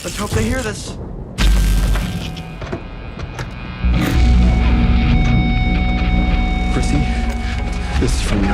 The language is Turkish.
Let's hope they hear this. Chrissy, this is from you.